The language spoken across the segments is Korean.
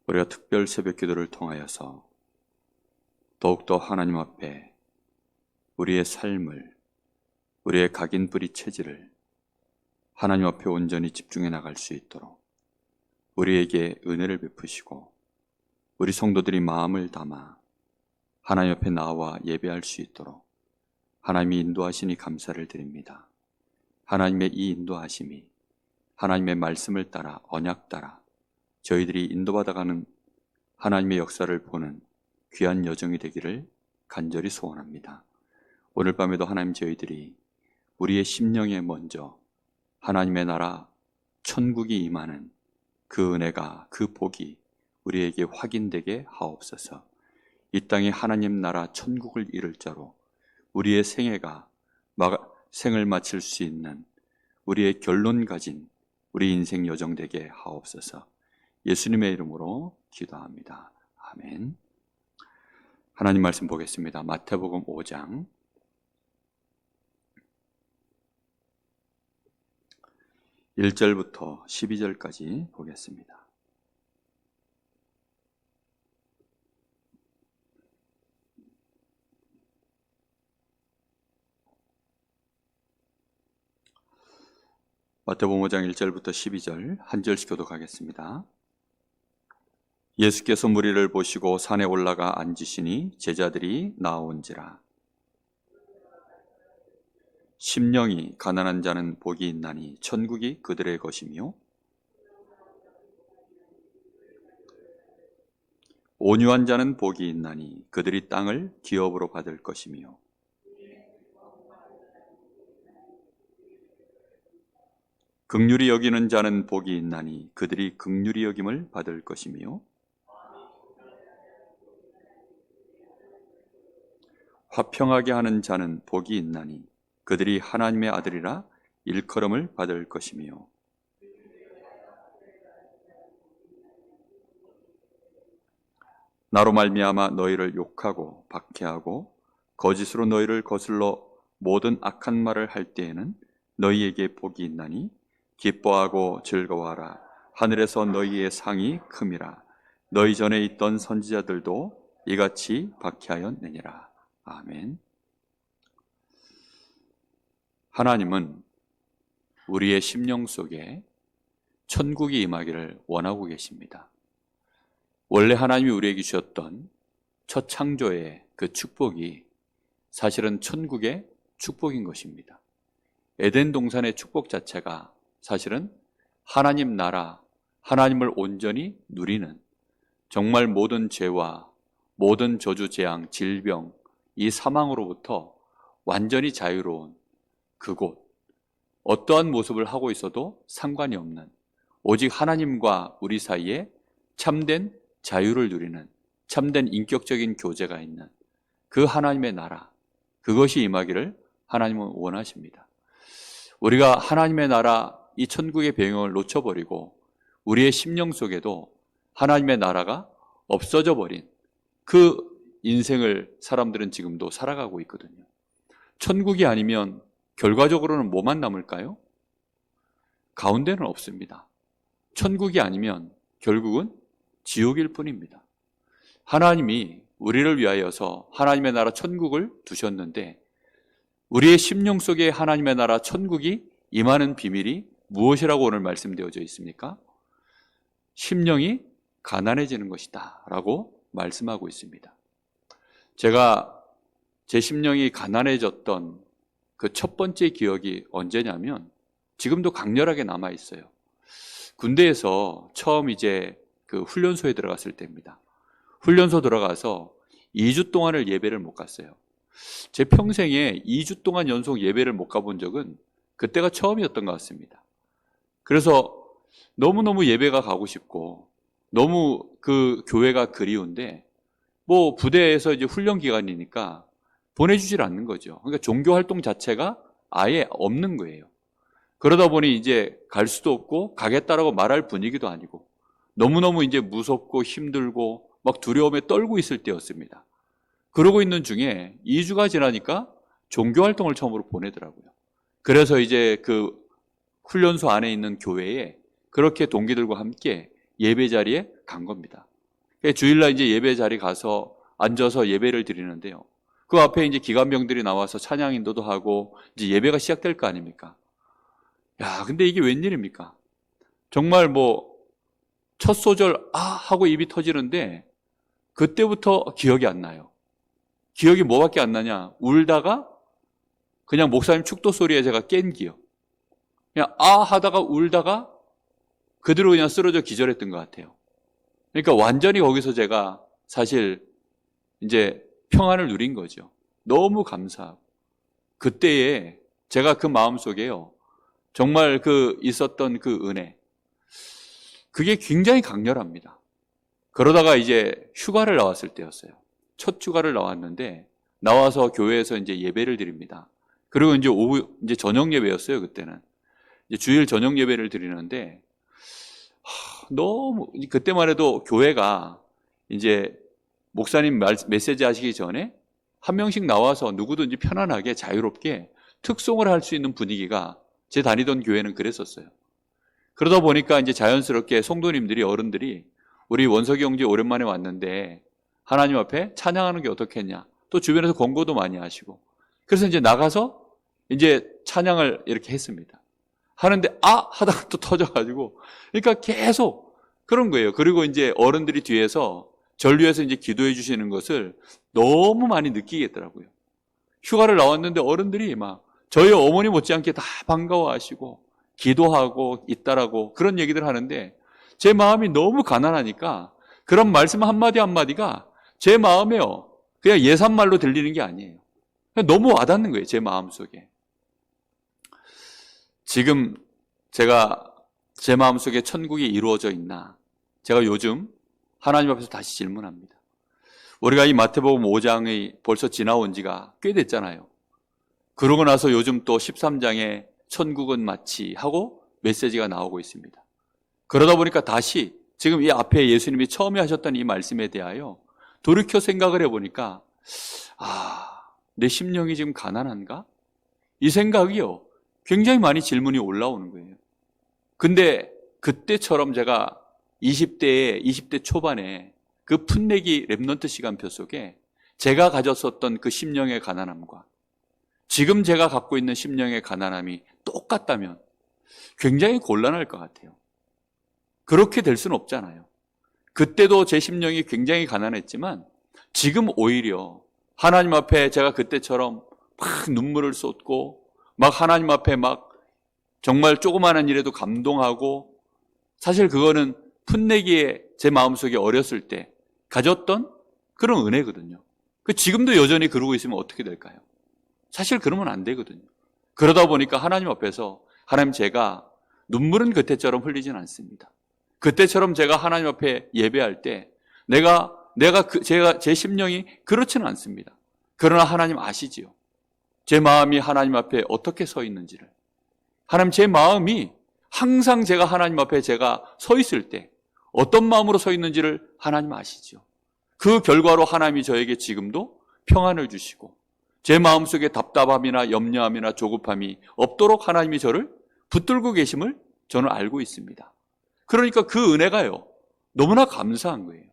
우리가 특별 새벽 기도를 통하여서 더욱더 하나님 앞에 우리의 삶을, 우리의 각인 뿌리 체질을 하나님 앞에 온전히 집중해 나갈 수 있도록 우리에게 은혜를 베푸시고 우리 성도들이 마음을 담아 하나님 앞에 나와 예배할 수 있도록 하나님이 인도하시니 감사를 드립니다. 하나님의 이 인도하심이 하나님의 말씀을 따라 언약 따라 저희들이 인도받아가는 하나님의 역사를 보는 귀한 여정이 되기를 간절히 소원합니다. 오늘 밤에도 하나님 저희들이 우리의 심령에 먼저 하나님의 나라 천국이 임하는 그 은혜가, 그 복이 우리에게 확인되게 하옵소서. 이 땅에 하나님 나라 천국을 이룰 자로 우리의 생을 마칠 수 있는 우리의 결론 가진 우리 인생 여정 되게 하옵소서. 예수님의 이름으로 기도합니다. 아멘. 하나님 말씀 보겠습니다. 마태복음 5장 1절부터 12절까지 보겠습니다. 마태복음 5장 1절부터 12절 한 절씩 교독하겠습니다. 예수께서 무리를 보시고 산에 올라가 앉으시니 제자들이 나온지라. 심령이 가난한 자는 복이 있나니 천국이 그들의 것이며 온유한 자는 복이 있나니 그들이 땅을 기업으로 받을 것이며 긍휼히 여기는 자는 복이 있나니 그들이 긍휼히 여김을 받을 것이며 화평하게 하는 자는 복이 있나니 그들이 하나님의 아들이라 일컬음을 받을 것이며 나로 말미암아 너희를 욕하고 박해하고 거짓으로 너희를 거슬러 모든 악한 말을 할 때에는 너희에게 복이 있나니 기뻐하고 즐거워하라. 하늘에서 너희의 상이 큼이라. 너희 전에 있던 선지자들도 이같이 박해하였느니라. 아멘. 하나님은 우리의 심령 속에 천국이 임하기를 원하고 계십니다. 원래 하나님이 우리에게 주셨던 첫 창조의 그 축복이 사실은 천국의 축복인 것입니다. 에덴 동산의 축복 자체가 사실은 하나님 나라, 하나님을 온전히 누리는 정말 모든 죄와 모든 저주, 재앙, 질병, 이 사망으로부터 완전히 자유로운 그곳, 어떠한 모습을 하고 있어도 상관이 없는 오직 하나님과 우리 사이에 참된 자유를 누리는 참된 인격적인 교제가 있는 그 하나님의 나라, 그것이 임하기를 하나님은 원하십니다. 우리가 하나님의 나라, 이 천국의 배경을 놓쳐버리고 우리의 심령 속에도 하나님의 나라가 없어져 버린 그 인생을 사람들은 지금도 살아가고 있거든요. 천국이 아니면 결과적으로는 뭐만 남을까요? 가운데는 없습니다. 천국이 아니면 결국은 지옥일 뿐입니다. 하나님이 우리를 위하여서 하나님의 나라 천국을 두셨는데 우리의 심령 속에 하나님의 나라 천국이 임하는 비밀이 무엇이라고 오늘 말씀되어져 있습니까? 심령이 가난해지는 것이다 라고 말씀하고 있습니다. 제가 제 심령이 가난해졌던 그 첫 번째 기억이 언제냐면 지금도 강렬하게 남아 있어요. 군대에서 처음 이제 그 훈련소에 들어갔을 때입니다. 훈련소 들어가서 2주 동안을 예배를 못 갔어요. 제 평생에 2주 동안 연속 예배를 못 가본 적은 그때가 처음이었던 것 같습니다. 그래서 너무너무 예배가 가고 싶고 너무 그 교회가 그리운데 뭐 부대에서 이제 훈련 기간이니까 보내주질 않는 거죠. 그러니까 종교 활동 자체가 아예 없는 거예요. 그러다 보니 이제 갈 수도 없고 가겠다라고 말할 분위기도 아니고 너무너무 이제 무섭고 힘들고 막 두려움에 떨고 있을 때였습니다. 그러고 있는 중에 2주가 지나니까 종교 활동을 처음으로 보내더라고요. 그래서 이제 그 훈련소 안에 있는 교회에 그렇게 동기들과 함께 예배 자리에 간 겁니다. 주일날 이제 예배 자리 가서 앉아서 예배를 드리는데요. 그 앞에 이제 기관병들이 나와서 찬양 인도도 하고 이제 예배가 시작될 거 아닙니까? 야, 근데 이게 웬일입니까? 정말 첫 소절 하고 입이 터지는데 그때부터 기억이 안 나요. 기억이 뭐밖에 안 나냐? 울다가 그냥 목사님 축도 소리에 제가 깬 기억. 그냥 하다가 울다가 그대로 그냥 쓰러져 기절했던 것 같아요. 그러니까 완전히 거기서 제가 사실 이제 평안을 누린 거죠. 너무 감사하고. 그때에 제가 그 마음속에요. 정말 있었던 그 은혜. 그게 굉장히 강렬합니다. 그러다가 이제 휴가를 나왔을 때였어요. 첫 휴가를 나왔는데 나와서 교회에서 이제 예배를 드립니다. 그리고 이제 이제 저녁 예배였어요, 그때는. 이제 주일 저녁 예배를 드리는데 너무 그때만 해도 교회가 이제 목사님 메시지 하시기 전에 한 명씩 나와서 누구든지 편안하게 자유롭게 특송을 할 수 있는 분위기가 제 다니던 교회는 그랬었어요. 그러다 보니까 이제 자연스럽게 성도님들이 어른들이 우리 원석이 형제 오랜만에 왔는데 하나님 앞에 찬양하는 게 어떻겠냐. 또 주변에서 권고도 많이 하시고. 그래서 이제 나가서 이제 찬양을 이렇게 했습니다. 하는데 하다가 또 터져가지고 그러니까 계속 그런 거예요. 그리고 이제 어른들이 뒤에서 전류에서 이제 기도해 주시는 것을 너무 많이 느끼겠더라고요. 휴가를 나왔는데 어른들이 막 저희 어머니 못지않게 다 반가워하시고 기도하고 있다라고 그런 얘기들 하는데 제 마음이 너무 가난하니까 그런 말씀 한마디 한마디가 제 마음에요. 그냥 예산말로 들리는 게 아니에요. 그냥 너무 와닿는 거예요. 제 마음속에. 지금 제가 제 마음속에 천국이 이루어져 있나? 제가 요즘 하나님 앞에서 다시 질문합니다. 우리가 이 마태복음 5장이 벌써 지나온 지가 꽤 됐잖아요. 그러고 나서 요즘 또 13장에 천국은 마치 하고 메시지가 나오고 있습니다. 그러다 보니까 다시 지금 이 앞에 예수님이 처음에 하셨던 이 말씀에 대하여 돌이켜 생각을 해보니까 내 심령이 지금 가난한가? 이 생각이요. 굉장히 많이 질문이 올라오는 거예요. 근데 그때처럼 제가 20대 초반에 그 풋내기 랩넌트 시간표 속에 제가 가졌었던 그 심령의 가난함과 지금 제가 갖고 있는 심령의 가난함이 똑같다면 굉장히 곤란할 것 같아요. 그렇게 될 수는 없잖아요. 그때도 제 심령이 굉장히 가난했지만 지금 오히려 하나님 앞에 제가 그때처럼 막 눈물을 쏟고 막 하나님 앞에 막 정말 조그마한 일에도 감동하고 사실 그거는 풋내기에 제 마음속에 어렸을 때 가졌던 그런 은혜거든요. 지금도 여전히 그러고 있으면 어떻게 될까요? 사실 그러면 안 되거든요. 그러다 보니까 하나님 앞에서 하나님 제가 눈물은 그때처럼 흘리진 않습니다. 그때처럼 제가 하나님 앞에 예배할 때 제 심령이 그렇지는 않습니다. 그러나 하나님 아시지요. 제 마음이 하나님 앞에 어떻게 서 있는지를. 하나님 제 마음이 항상 제가 하나님 앞에 제가 서 있을 때 어떤 마음으로 서 있는지를 하나님 아시죠. 그 결과로 하나님이 저에게 지금도 평안을 주시고 제 마음속에 답답함이나 염려함이나 조급함이 없도록 하나님이 저를 붙들고 계심을 저는 알고 있습니다. 그러니까 그 은혜가요 너무나 감사한 거예요.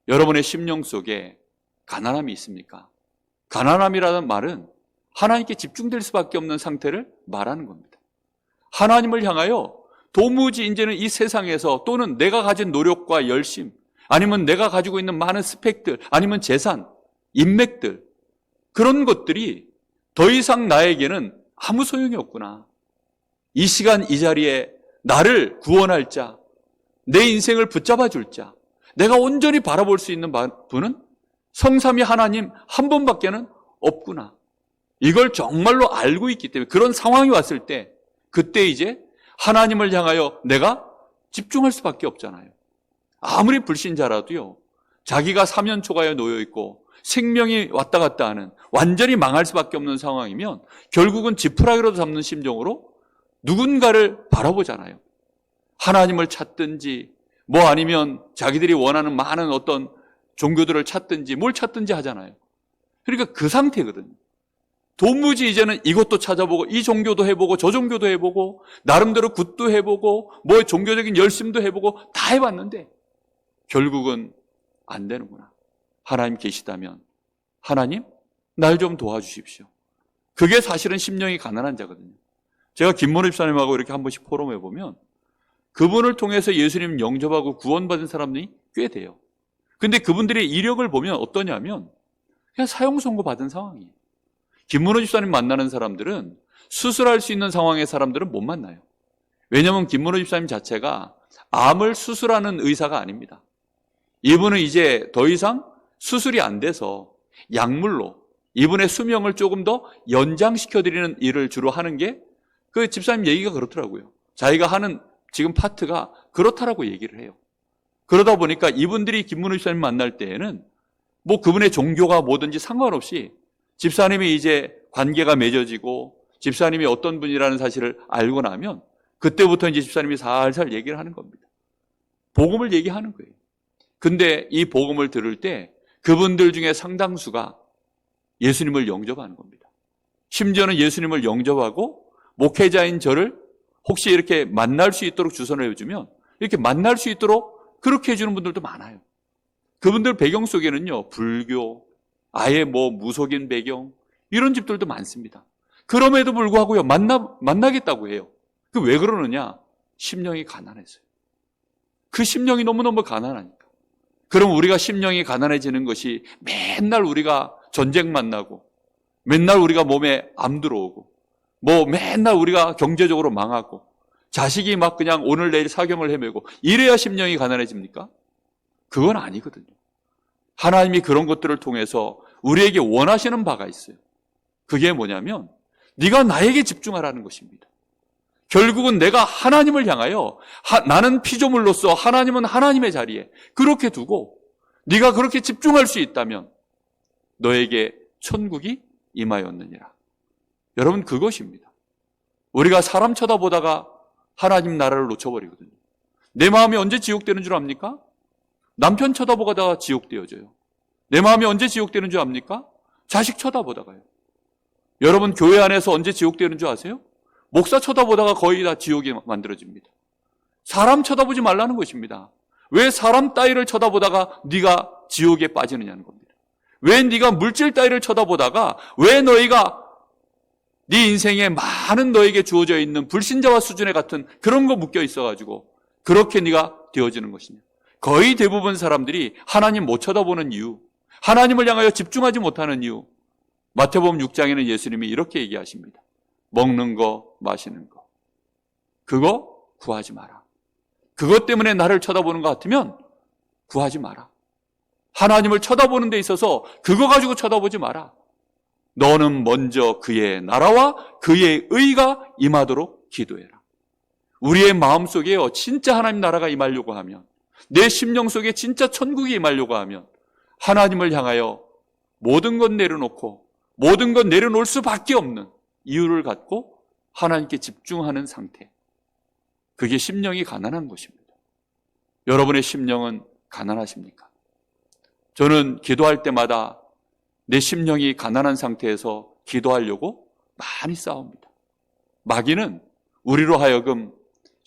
여러분의 심령 속에 가난함이 있습니까? 가난함이라는 말은 하나님께 집중될 수밖에 없는 상태를 말하는 겁니다. 하나님을 향하여 도무지 이제는 이 세상에서 또는 내가 가진 노력과 열심 아니면 내가 가지고 있는 많은 스펙들 아니면 재산, 인맥들 그런 것들이 더 이상 나에게는 아무 소용이 없구나. 이 시간 이 자리에 나를 구원할 자, 내 인생을 붙잡아 줄 자, 내가 온전히 바라볼 수 있는 분은 성삼위 하나님 한 분밖에는 없구나. 이걸 정말로 알고 있기 때문에 그런 상황이 왔을 때 그때 이제 하나님을 향하여 내가 집중할 수밖에 없잖아요. 아무리 불신자라도요. 자기가 사면초가에 놓여 있고 생명이 왔다 갔다 하는 완전히 망할 수밖에 없는 상황이면 결국은 지푸라기라도 잡는 심정으로 누군가를 바라보잖아요. 하나님을 찾든지 아니면 자기들이 원하는 많은 어떤 종교들을 찾든지 뭘 찾든지 하잖아요. 그러니까 그 상태거든요. 도무지 이제는 이것도 찾아보고 이 종교도 해보고 저 종교도 해보고 나름대로 굿도 해보고 종교적인 열심도 해보고 다 해봤는데 결국은 안 되는구나. 하나님 계시다면 하나님 날 좀 도와주십시오. 그게 사실은 심령이 가난한 자거든요. 제가 김문호 집사님하고 이렇게 한 번씩 포럼해 보면 그분을 통해서 예수님 영접하고 구원받은 사람들이 꽤 돼요. 근데 그분들의 이력을 보면 어떠냐면 그냥 사형 선고 받은 상황이에요. 김문호 집사님 만나는 사람들은 수술할 수 있는 상황의 사람들은 못 만나요. 왜냐하면 김문호 집사님 자체가 암을 수술하는 의사가 아닙니다. 이분은 이제 더 이상 수술이 안 돼서 약물로 이분의 수명을 조금 더 연장시켜드리는 일을 주로 하는 게 그 집사님 얘기가 그렇더라고요. 자기가 하는 지금 파트가 그렇다라고 얘기를 해요. 그러다 보니까 이분들이 김문호 집사님 만날 때에는 뭐 그분의 종교가 뭐든지 상관없이 집사님이 이제 관계가 맺어지고 집사님이 어떤 분이라는 사실을 알고 나면 그때부터 이제 집사님이 살살 얘기를 하는 겁니다. 복음을 얘기하는 거예요. 근데 이 복음을 들을 때 그분들 중에 상당수가 예수님을 영접하는 겁니다. 심지어는 예수님을 영접하고 목회자인 저를 혹시 이렇게 만날 수 있도록 주선을 해주면 이렇게 만날 수 있도록 그렇게 해주는 분들도 많아요. 그분들 배경 속에는요, 불교, 아예 뭐 무속인 배경, 이런 집들도 많습니다. 그럼에도 불구하고요, 만나겠다고 해요. 그 왜 그러느냐? 심령이 가난해서요. 그 심령이 너무너무 가난하니까. 그럼 우리가 심령이 가난해지는 것이 맨날 우리가 전쟁 만나고, 맨날 우리가 몸에 암 들어오고, 뭐 맨날 우리가 경제적으로 망하고, 자식이 막 그냥 오늘 내일 사경을 헤매고, 이래야 심령이 가난해집니까? 그건 아니거든요. 하나님이 그런 것들을 통해서 우리에게 원하시는 바가 있어요. 그게 뭐냐면 네가 나에게 집중하라는 것입니다. 결국은 내가 하나님을 향하여 나는 피조물로서 하나님은 하나님의 자리에 그렇게 두고 네가 그렇게 집중할 수 있다면 너에게 천국이 임하였느니라. 여러분, 그것입니다. 우리가 사람 쳐다보다가 하나님 나라를 놓쳐버리거든요. 내 마음이 언제 지옥되는 줄 압니까? 남편 쳐다보다가 지옥되어져요. 내 마음이 언제 지옥되는 줄 압니까? 자식 쳐다보다가요. 여러분, 교회 안에서 언제 지옥되는 줄 아세요? 목사 쳐다보다가 거의 다 지옥이 만들어집니다. 사람 쳐다보지 말라는 것입니다. 왜 사람 따위를 쳐다보다가 네가 지옥에 빠지느냐는 겁니다. 왜 네가 물질 따위를 쳐다보다가 왜 너희가 네 인생에 많은 너에게 주어져 있는 불신자와 수준에 같은 그런 거 묶여 있어가지고 그렇게 네가 되어지는 것이냐. 거의 대부분 사람들이 하나님 못 쳐다보는 이유, 하나님을 향하여 집중하지 못하는 이유, 마태복음 6장에는 예수님이 이렇게 얘기하십니다. 먹는 거, 마시는 거, 그거 구하지 마라. 그것 때문에 나를 쳐다보는 것 같으면 구하지 마라. 하나님을 쳐다보는 데 있어서 그거 가지고 쳐다보지 마라. 너는 먼저 그의 나라와 그의 의가 임하도록 기도해라. 우리의 마음속에요, 진짜 하나님 나라가 임하려고 하면, 내 심령 속에 진짜 천국이 임하려고 하면 하나님을 향하여 모든 것 내려놓고 모든 것 내려놓을 수밖에 없는 이유를 갖고 하나님께 집중하는 상태, 그게 심령이 가난한 것입니다. 여러분의 심령은 가난하십니까? 저는 기도할 때마다 내 심령이 가난한 상태에서 기도하려고 많이 싸웁니다. 마귀는 우리로 하여금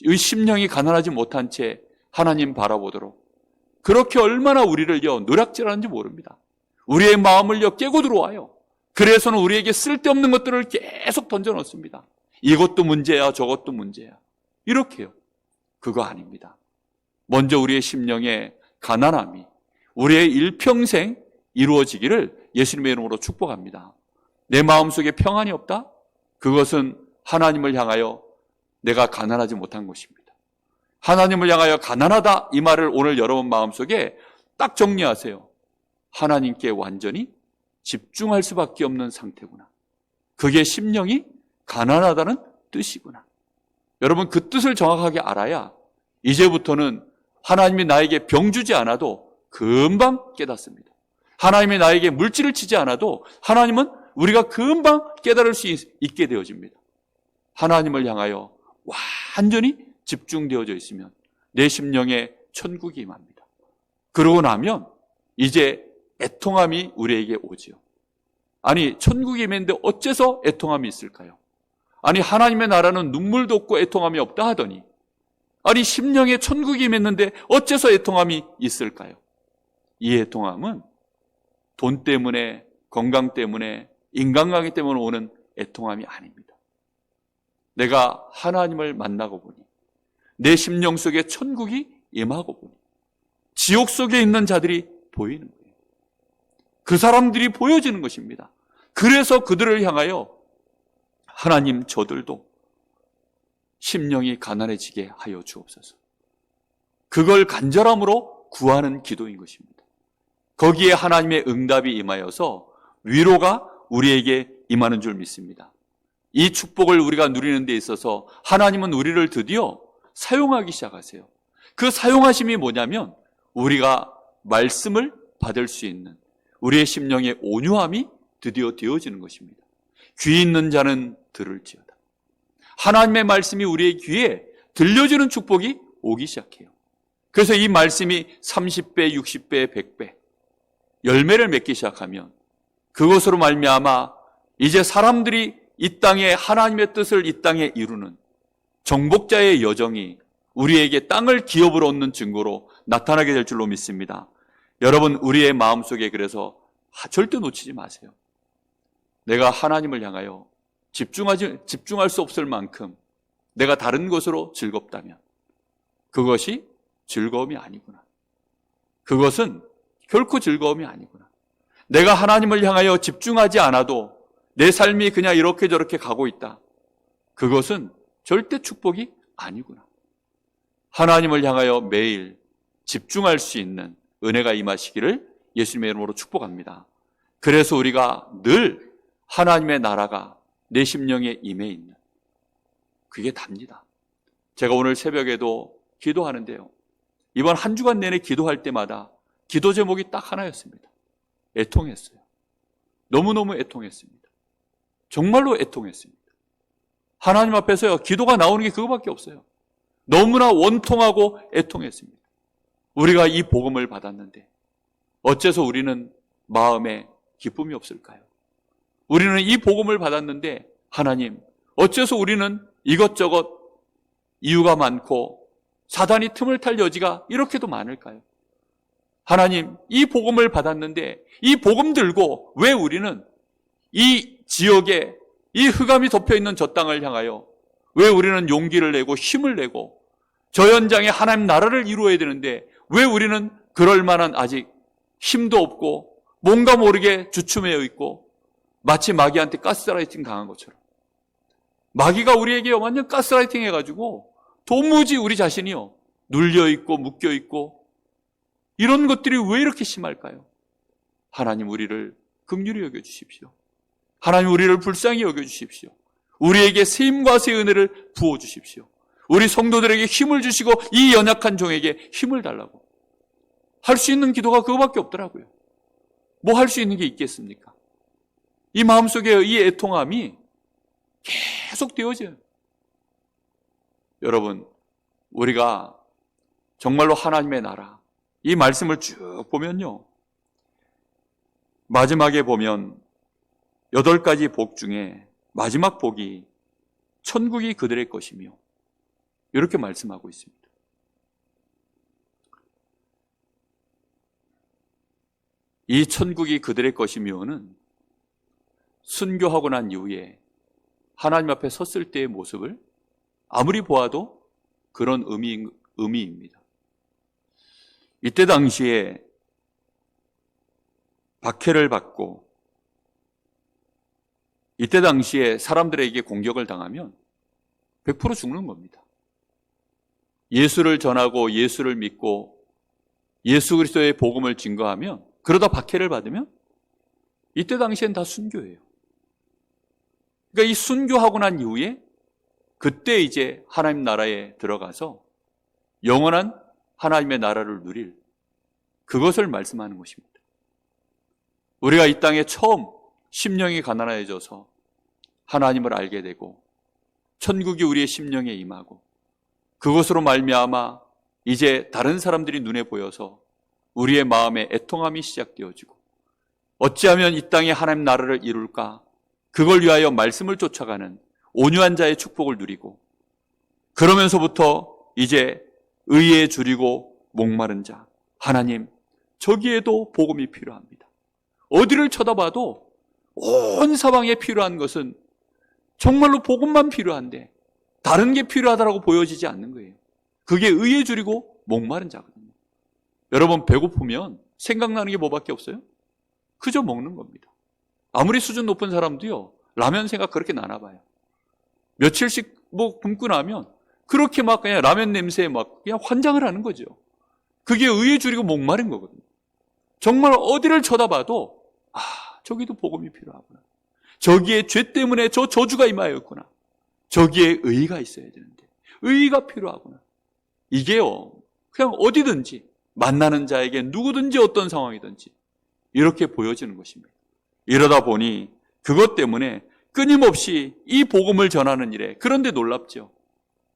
이 심령이 가난하지 못한 채 하나님 바라보도록 그렇게 얼마나 우리를요 노략질하는지 모릅니다. 우리의 마음을요 깨고 들어와요. 그래서는 우리에게 쓸데없는 것들을 계속 던져놓습니다. 이것도 문제야, 저것도 문제야, 이렇게요. 그거 아닙니다. 먼저 우리의 심령의 가난함이 우리의 일평생 이루어지기를 예수님의 이름으로 축복합니다. 내 마음속에 평안이 없다? 그것은 하나님을 향하여 내가 가난하지 못한 것입니다. 하나님을 향하여 가난하다, 이 말을 오늘 여러분 마음속에 딱 정리하세요. 하나님께 완전히 집중할 수밖에 없는 상태구나. 그게 심령이 가난하다는 뜻이구나. 여러분, 그 뜻을 정확하게 알아야 이제부터는 하나님이 나에게 병 주지 않아도 금방 깨닫습니다. 하나님이 나에게 물질을 치지 않아도 하나님은 우리가 금방 깨달을 수 있게 되어집니다. 하나님을 향하여 완전히 집중되어져 있으면 내 심령에 천국이 임합니다. 그러고 나면 이제 애통함이 우리에게 오지요. 아니, 천국이 임했는데 어째서 애통함이 있을까요? 아니, 하나님의 나라는 눈물도 없고 애통함이 없다 하더니, 아니, 심령에 천국이 임했는데 어째서 애통함이 있을까요? 이 애통함은 돈 때문에, 건강 때문에, 인간관계 때문에 오는 애통함이 아닙니다. 내가 하나님을 만나고 보니, 내 심령 속에 천국이 임하고 보니, 지옥 속에 있는 자들이 보이는 거예요. 그 사람들이 보여지는 것입니다. 그래서 그들을 향하여 하나님, 저들도 심령이 가난해지게 하여 주옵소서. 그걸 간절함으로 구하는 기도인 것입니다. 거기에 하나님의 응답이 임하여서 위로가 우리에게 임하는 줄 믿습니다. 이 축복을 우리가 누리는 데 있어서 하나님은 우리를 드디어 사용하기 시작하세요. 그 사용하심이 뭐냐면 우리가 말씀을 받을 수 있는 우리의 심령의 온유함이 드디어 되어지는 것입니다. 귀 있는 자는 들을지어다. 하나님의 말씀이 우리의 귀에 들려주는 축복이 오기 시작해요. 그래서 이 말씀이 30배, 60배, 100배 열매를 맺기 시작하면 그것으로 말미암아 이제 사람들이 이 땅에 하나님의 뜻을 이 땅에 이루는 정복자의 여정이 우리에게 땅을 기업으로 얻는 증거로 나타나게 될 줄로 믿습니다. 여러분, 우리의 마음속에 그래서 절대 놓치지 마세요. 내가 하나님을 향하여 집중할 수 없을 만큼 내가 다른 것으로 즐겁다면 그것이 즐거움이 아니구나. 그것은 결코 즐거움이 아니구나. 내가 하나님을 향하여 집중하지 않아도 내 삶이 그냥 이렇게 저렇게 가고 있다. 그것은 절대 축복이 아니구나. 하나님을 향하여 매일 집중할 수 있는 은혜가 임하시기를 예수님의 이름으로 축복합니다. 그래서 우리가 늘 하나님의 나라가 내 심령에 임해 있는 그게 답니다. 제가 오늘 새벽에도 기도하는데요. 이번 한 주간 내내 기도할 때마다 기도 제목이 딱 하나였습니다. 애통했어요. 너무너무 애통했습니다. 정말로 애통했습니다. 하나님 앞에서요, 기도가 나오는 게 그거밖에 없어요. 너무나 원통하고 애통했습니다. 우리가 이 복음을 받았는데 어째서 우리는 마음에 기쁨이 없을까요? 우리는 이 복음을 받았는데 하나님, 어째서 우리는 이것저것 이유가 많고 사단이 틈을 탈 여지가 이렇게도 많을까요? 하나님, 이 복음을 받았는데 이 복음 들고 왜 우리는 이 지역에 이 흑암이 덮여있는 저 땅을 향하여 왜 우리는 용기를 내고 힘을 내고 저 현장에 하나님 나라를 이루어야 되는데 왜 우리는 그럴 만한 아직 힘도 없고 뭔가 모르게 주춤해 있고 마치 마귀한테 가스라이팅 당한 것처럼 마귀가 우리에게 완전 가스라이팅 해가지고 도무지 우리 자신이요 눌려있고 묶여있고 이런 것들이 왜 이렇게 심할까요? 하나님, 우리를 긍휼히 여겨주십시오. 하나님, 우리를 불쌍히 여겨주십시오. 우리에게 세임과 새 은혜를 부어주십시오. 우리 성도들에게 힘을 주시고 이 연약한 종에게 힘을 달라고. 할 수 있는 기도가 그거밖에 없더라고요. 뭐 할 수 있는 게 있겠습니까? 이 마음속에 이 애통함이 계속 되어져요. 여러분, 우리가 정말로 하나님의 나라, 이 말씀을 쭉 보면요, 마지막에 보면 8가지 복 중에 마지막 복이 천국이 그들의 것이며 이렇게 말씀하고 있습니다. 이 천국이 그들의 것이며는 순교하고 난 이후에 하나님 앞에 섰을 때의 모습을 아무리 보아도 그런 의미입니다. 이때 당시에 박해를 받고 이때 당시에 사람들에게 공격을 당하면 100% 죽는 겁니다. 예수를 전하고 예수를 믿고 예수 그리스도의 복음을 증거하면 그러다 박해를 받으면 이때 당시엔 다 순교예요. 그러니까 이 순교하고 난 이후에 그때 이제 하나님 나라에 들어가서 영원한 하나님의 나라를 누릴 그것을 말씀하는 것입니다. 우리가 이 땅에 처음 심령이 가난해져서 하나님을 알게 되고 천국이 우리의 심령에 임하고 그것으로 말미암아 이제 다른 사람들이 눈에 보여서 우리의 마음에 애통함이 시작되어지고 어찌하면 이 땅에 하나님 나라를 이룰까, 그걸 위하여 말씀을 쫓아가는 온유한 자의 축복을 누리고 그러면서부터 이제 의에 줄이고 목마른 자, 하나님, 저기에도 복음이 필요합니다. 어디를 쳐다봐도 온 사방에 필요한 것은 정말로 복음만 필요한데 다른 게 필요하다고 보여지지 않는 거예요. 그게 의에 줄이고 목마른 자거든요. 여러분, 배고프면 생각나는 게 뭐밖에 없어요? 그저 먹는 겁니다. 아무리 수준 높은 사람도요, 라면 생각 그렇게 나나 봐요. 며칠씩 굶고 나면 그렇게 막 그냥 라면 냄새에 막 그냥 환장을 하는 거죠. 그게 의에 줄이고 목마른 거거든요. 정말 어디를 쳐다봐도 저기도 복음이 필요하구나. 저기에 죄 때문에 저 저주가 임하였구나. 저기에 의가 있어야 되는데 의가 필요하구나. 이게요, 그냥 어디든지 만나는 자에게 누구든지 어떤 상황이든지 이렇게 보여지는 것입니다. 이러다 보니 그것 때문에 끊임없이 이 복음을 전하는 일에, 그런데 놀랍죠.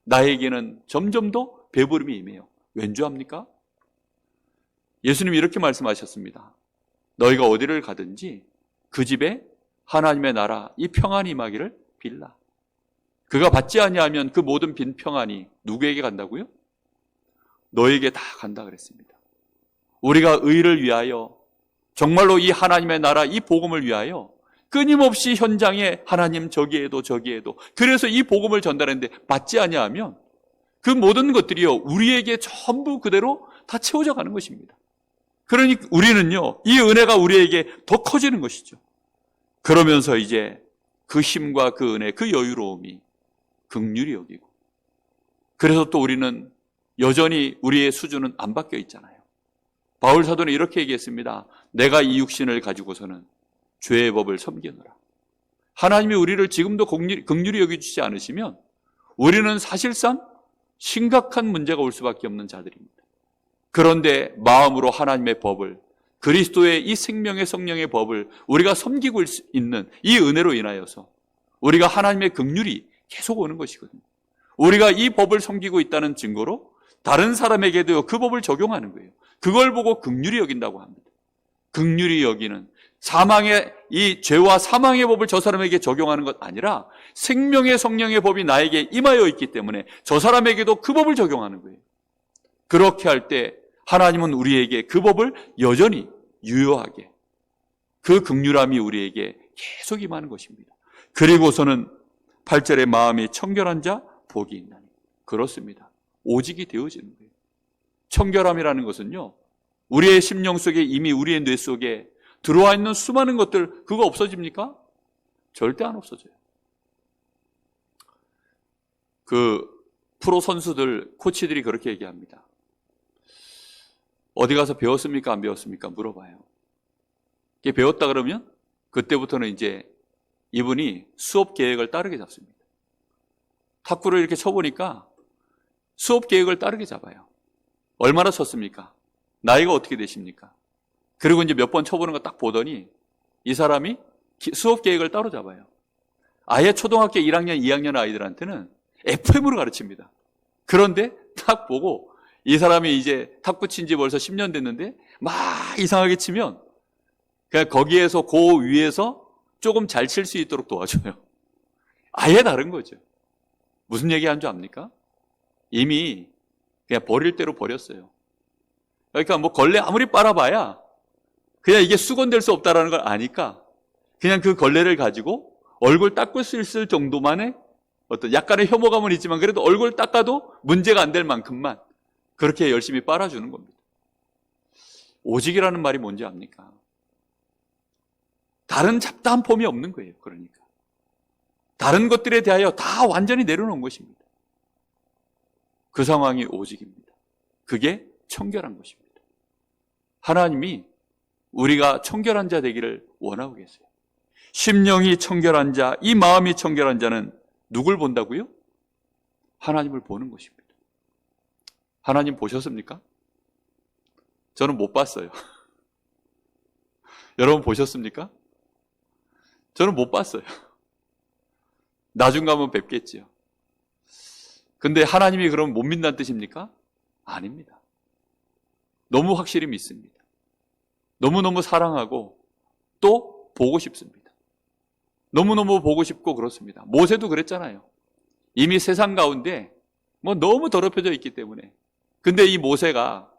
나에게는 점점 더 배부름이 임해요. 왠지 압니까? 예수님이 이렇게 말씀하셨습니다. 너희가 어디를 가든지 그 집에 하나님의 나라, 이 평안이 임하기를 빌라. 그가 받지 아니하면 그 모든 빈 평안이 누구에게 간다고요? 너에게 다 간다 그랬습니다. 우리가 의를 위하여, 정말로 이 하나님의 나라, 이 복음을 위하여 끊임없이 현장에 하나님 저기에도 저기에도, 그래서 이 복음을 전달했는데 받지 아니하면 그 모든 것들이요, 우리에게 전부 그대로 다 채워져 가는 것입니다. 그러니 우리는요, 이 은혜가 우리에게 더 커지는 것이죠. 그러면서 이제 그 힘과 그 은혜, 그 여유로움이 긍휼히 여기고, 그래서 또 우리는 여전히 우리의 수준은 안 바뀌어 있잖아요. 바울 사도는 이렇게 얘기했습니다. 내가 이 육신을 가지고서는 죄의 법을 섬기노라. 하나님이 우리를 지금도 긍휼히 여겨주지 않으시면 우리는 사실상 심각한 문제가 올 수밖에 없는 자들입니다. 그런데 마음으로 하나님의 법을, 그리스도의 이 생명의 성령의 법을 우리가 섬기고 있는 이 은혜로 인하여서 우리가 하나님의 긍휼이 계속 오는 것이거든요. 우리가 이 법을 섬기고 있다는 증거로 다른 사람에게도 그 법을 적용하는 거예요. 그걸 보고 긍휼히 여긴다고 합니다. 긍휼히 여기는, 사망의 이 죄와 사망의 법을 저 사람에게 적용하는 것 아니라 생명의 성령의 법이 나에게 임하여 있기 때문에 저 사람에게도 그 법을 적용하는 거예요. 그렇게 할 때 하나님은 우리에게 그 법을 여전히 유효하게, 그 긍휼함이 우리에게 계속 임하는 것입니다. 그리고서는 8절에 마음이 청결한 자 복이 있나니. 그렇습니다. 오직이 되어지는 거예요. 청결함이라는 것은요, 우리의 심령 속에, 이미 우리의 뇌 속에 들어와 있는 수많은 것들, 그거 없어집니까? 절대 안 없어져요. 그 프로 선수들, 코치들이 그렇게 얘기합니다. 어디 가서 배웠습니까? 안 배웠습니까? 물어봐요. 이게 배웠다 그러면 그때부터는 이제 이분이 수업 계획을 따르게 잡습니다. 탁구를 이렇게 쳐보니까 수업 계획을 따르게 잡아요. 얼마나 쳤습니까? 나이가 어떻게 되십니까? 그리고 이제 몇 번 쳐보는 거 딱 보더니 이 사람이 수업 계획을 따로 잡아요. 아예 초등학교 1학년, 2학년 아이들한테는 FM으로 가르칩니다. 그런데 딱 보고 이 사람이 이제 탁구 친 지 벌써 10년 됐는데 막 이상하게 치면 그냥 거기에서 그 위에서 조금 잘 칠 수 있도록 도와줘요. 아예 다른 거죠. 무슨 얘기하는 줄 압니까? 이미 그냥 버릴 대로 버렸어요. 그러니까 뭐 걸레 아무리 빨아봐야 그냥 이게 수건될 수 없다는 걸 아니까 그냥 그 걸레를 가지고 얼굴 닦을 수 있을 정도만의 어떤 약간의 혐오감은 있지만 그래도 얼굴 닦아도 문제가 안 될 만큼만 그렇게 열심히 빨아주는 겁니다. 오직이라는 말이 뭔지 압니까? 다른 잡다한 폼이 없는 거예요. 그러니까 다른 것들에 대하여 다 완전히 내려놓은 것입니다. 그 상황이 오직입니다. 그게 청결한 것입니다. 하나님이 우리가 청결한 자 되기를 원하고 계세요. 심령이 청결한 자, 이 마음이 청결한 자는 누굴 본다고요? 하나님을 보는 것입니다. 하나님 보셨습니까? 저는 못 봤어요. 여러분 보셨습니까? 저는 못 봤어요. 나중 가면 뵙겠지요. 근데 하나님이 그럼 못 믿는다는 뜻입니까? 아닙니다. 너무 확실히 믿습니다. 너무너무 사랑하고 또 보고 싶습니다. 너무너무 보고 싶고 그렇습니다. 모세도 그랬잖아요. 이미 세상 가운데 뭐 너무 더럽혀져 있기 때문에. 근데 이 모세가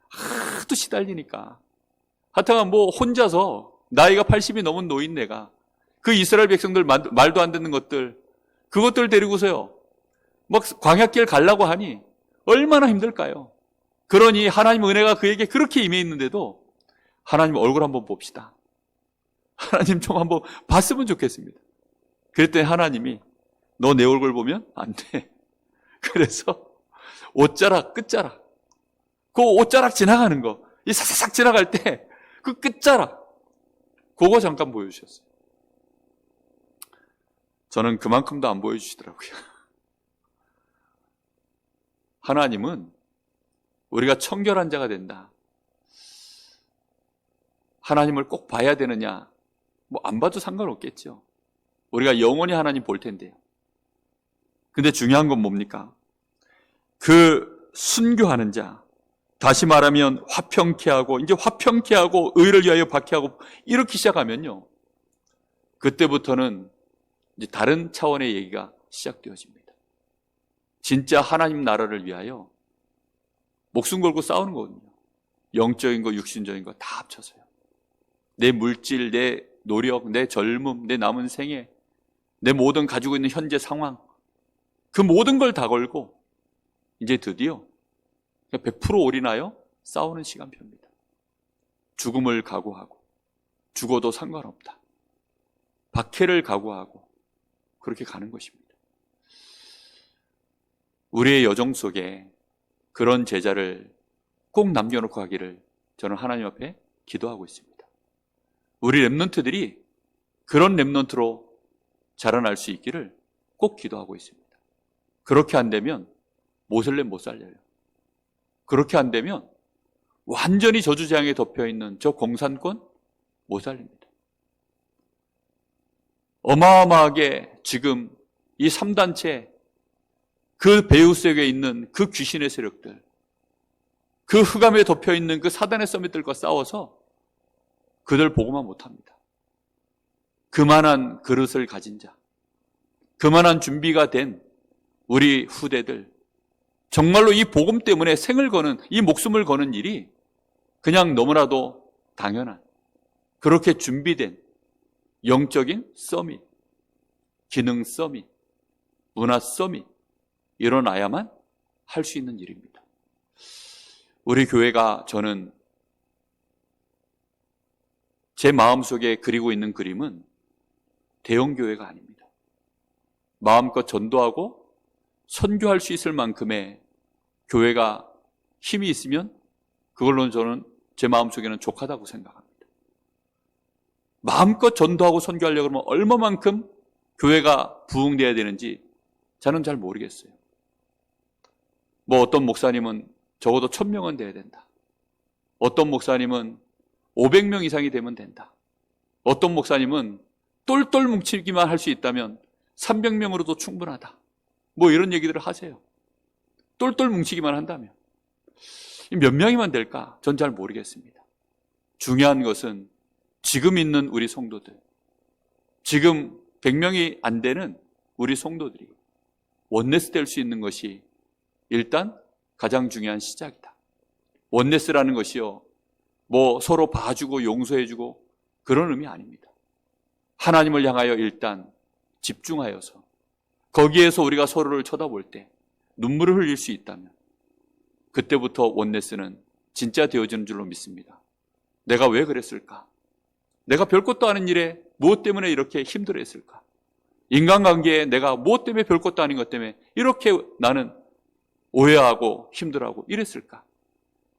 하도 시달리니까 하여튼 뭐 혼자서 나이가 80이 넘은 노인네가 그 이스라엘 백성들 말도 안 듣는 것들, 그것들 데리고서요 막 광야길 가려고 하니 얼마나 힘들까요? 그러니 하나님 은혜가 그에게 그렇게 임해 있는데도 하나님 얼굴 한번 봅시다. 하나님 좀 한번 봤으면 좋겠습니다. 그랬더니 하나님이 너 내 얼굴 보면 안 돼. 그래서 옷자락, 끝자락, 그 옷자락 지나가는 거, 이 사사삭 지나갈 때 그 끝자락, 그거 잠깐 보여주셨어요. 저는 그만큼도 안 보여주시더라고요. 하나님은 우리가 청결한 자가 된다. 하나님을 꼭 봐야 되느냐? 뭐 안 봐도 상관없겠죠. 우리가 영원히 하나님 볼 텐데요. 근데 중요한 건 뭡니까? 그 순교하는 자, 다시 말하면 화평케 하고, 이제 화평케 하고 의를 위하여 박해하고 이렇게 시작하면요, 그때부터는 이제 다른 차원의 얘기가 시작되어집니다. 진짜 하나님 나라를 위하여 목숨 걸고 싸우는 거거든요. 영적인 거, 육신적인 거 다 합쳐서요. 내 물질, 내 노력, 내 젊음, 내 남은 생애, 내 모든 가지고 있는 현재 상황, 그 모든 걸 다 걸고 이제 드디어 100% 올인하여 싸우는 시간표입니다. 죽음을 각오하고, 죽어도 상관없다, 박해를 각오하고 그렇게 가는 것입니다. 우리의 여정 속에 그런 제자를 꼭 남겨놓고 가기를 저는 하나님 앞에 기도하고 있습니다. 우리 렘넌트들이 그런 렘넌트로 자라날 수 있기를 꼭 기도하고 있습니다. 그렇게 안 되면 모슬렘 못 살려요. 그렇게 안 되면 완전히 저주재앙에 덮여있는 저 공산권 못 살립니다. 어마어마하게 지금 이 3단체, 그 베우스에게 있는 그 귀신의 세력들, 그 흑암에 덮여있는 그 사단의 서밋들과 싸워서 그들 보고만 못합니다. 그만한 그릇을 가진 자, 그만한 준비가 된 우리 후대들, 정말로 이 복음 때문에 생을 거는, 이 목숨을 거는 일이 그냥 너무나도 당연한, 그렇게 준비된 영적인 서밋, 기능 서밋, 문화 서밋, 일어나야만 할 수 있는 일입니다. 우리 교회가, 저는 제 마음속에 그리고 있는 그림은 대형 교회가 아닙니다. 마음껏 전도하고 선교할 수 있을 만큼의 교회가 힘이 있으면 그걸로는 저는 제 마음속에는 족하다고 생각합니다. 마음껏 전도하고 선교하려고 하면 얼마만큼 교회가 부흥돼야 되는지 저는 잘 모르겠어요. 뭐 어떤 목사님은 적어도 1000명은 돼야 된다. 어떤 목사님은 500명 이상이 되면 된다. 어떤 목사님은 똘똘 뭉치기만 할 수 있다면 300명으로도 충분하다. 뭐 이런 얘기들을 하세요. 똘똘 뭉치기만 한다면. 몇 명이면 될까? 전 잘 모르겠습니다. 중요한 것은 지금 있는 우리 성도들, 지금 100명이 안 되는 우리 성도들이 원네스 될 수 있는 것이 일단 가장 중요한 시작이다. 원네스라는 것이요, 뭐 서로 봐주고 용서해주고 그런 의미 아닙니다. 하나님을 향하여 일단 집중하여서 거기에서 우리가 서로를 쳐다볼 때 눈물을 흘릴 수 있다면 그때부터 원네스는 진짜 되어지는 줄로 믿습니다. 내가 왜 그랬을까? 내가 별것도 아닌 일에 무엇 때문에 이렇게 힘들어했을까? 인간관계에 내가 무엇 때문에 별것도 아닌 것 때문에 이렇게 나는 오해하고 힘들어하고 이랬을까?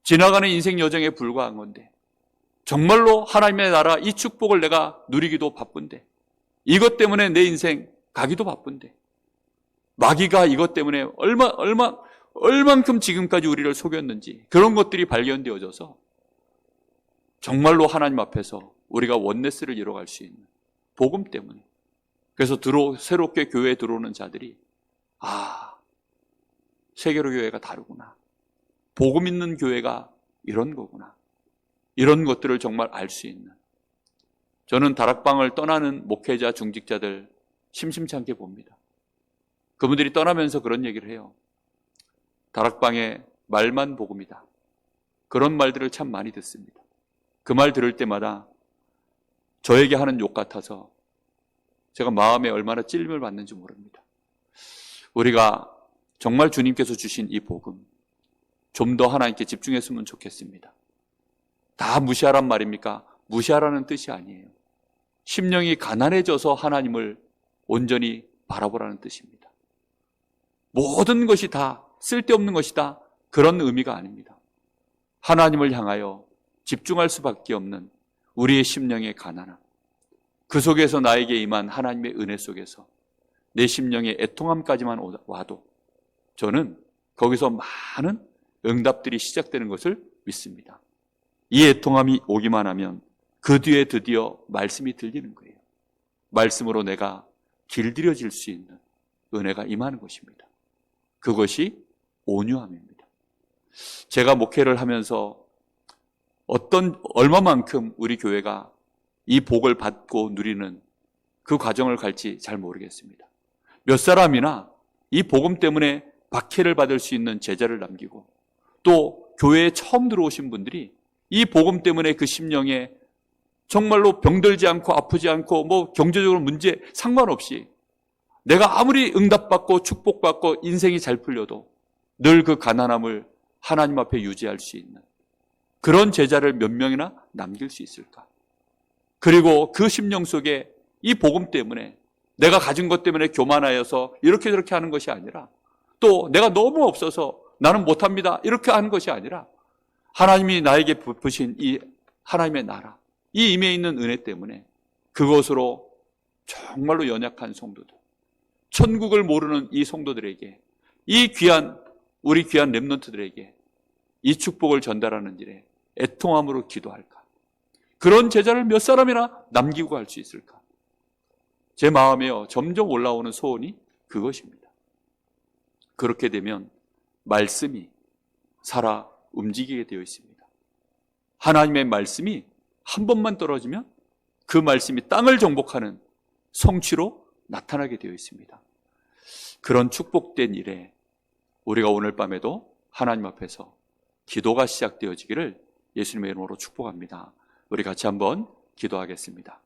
지나가는 인생 여정에 불과한 건데, 정말로 하나님의 나라 이 축복을 내가 누리기도 바쁜데, 이것 때문에 내 인생 가기도 바쁜데, 마귀가 이것 때문에 얼만큼 지금까지 우리를 속였는지 그런 것들이 발견되어져서 정말로 하나님 앞에서 우리가 원네스를 이뤄갈 수 있는 복음 때문에, 그래서 새롭게 교회에 들어오는 자들이 세계로 교회가 다르구나, 복음 있는 교회가 이런 거구나, 이런 것들을 정말 알 수 있는, 저는 다락방을 떠나는 목회자, 중직자들 심심치 않게 봅니다. 그분들이 떠나면서 그런 얘기를 해요. 다락방에 말만 복음이다, 그런 말들을 참 많이 듣습니다. 그 말 들을 때마다 저에게 하는 욕 같아서 제가 마음에 얼마나 찔림을 받는지 모릅니다. 우리가 정말 주님께서 주신 이 복음 좀 더 하나님께 집중했으면 좋겠습니다. 다 무시하란 말입니까? 무시하라는 뜻이 아니에요. 심령이 가난해져서 하나님을 온전히 바라보라는 뜻입니다. 모든 것이 다 쓸데없는 것이다, 그런 의미가 아닙니다. 하나님을 향하여 집중할 수밖에 없는 우리의 심령의 가난함, 그 속에서 나에게 임한 하나님의 은혜 속에서 내 심령의 애통함까지만 와도 저는 거기서 많은 응답들이 시작되는 것을 믿습니다. 이 애통함이 오기만 하면 그 뒤에 드디어 말씀이 들리는 거예요. 말씀으로 내가 길들여질 수 있는 은혜가 임하는 것입니다. 그것이 온유함입니다. 제가 목회를 하면서 얼마만큼 우리 교회가 이 복을 받고 누리는 그 과정을 갈지 잘 모르겠습니다. 몇 사람이나 이 복음 때문에 박해를 받을 수 있는 제자를 남기고, 또 교회에 처음 들어오신 분들이 이 복음 때문에 그 심령에 정말로 병들지 않고 아프지 않고 뭐 경제적으로 문제 상관없이 내가 아무리 응답받고 축복받고 인생이 잘 풀려도 늘 그 가난함을 하나님 앞에 유지할 수 있는 그런 제자를 몇 명이나 남길 수 있을까? 그리고 그 심령 속에 이 복음 때문에 내가 가진 것 때문에 교만하여서 이렇게 저렇게 하는 것이 아니라, 또 내가 너무 없어서 나는 못합니다 이렇게 하는 것이 아니라, 하나님이 나에게 베푸신 이 하나님의 나라, 이 임에 있는 은혜 때문에 그것으로 정말로 연약한 성도들, 천국을 모르는 이 성도들에게, 이 우리 귀한 렘넌트들에게 이 축복을 전달하는 일에 애통함으로 기도할까? 그런 제자를 몇 사람이나 남기고 갈 수 있을까? 제 마음에요, 점점 올라오는 소원이 그것입니다. 그렇게 되면 말씀이 살아 움직이게 되어 있습니다. 하나님의 말씀이 한 번만 떨어지면 그 말씀이 땅을 정복하는 성취로 나타나게 되어 있습니다. 그런 축복된 일에 우리가 오늘 밤에도 하나님 앞에서 기도가 시작되어지기를 예수님의 이름으로 축복합니다. 우리 같이 한번 기도하겠습니다.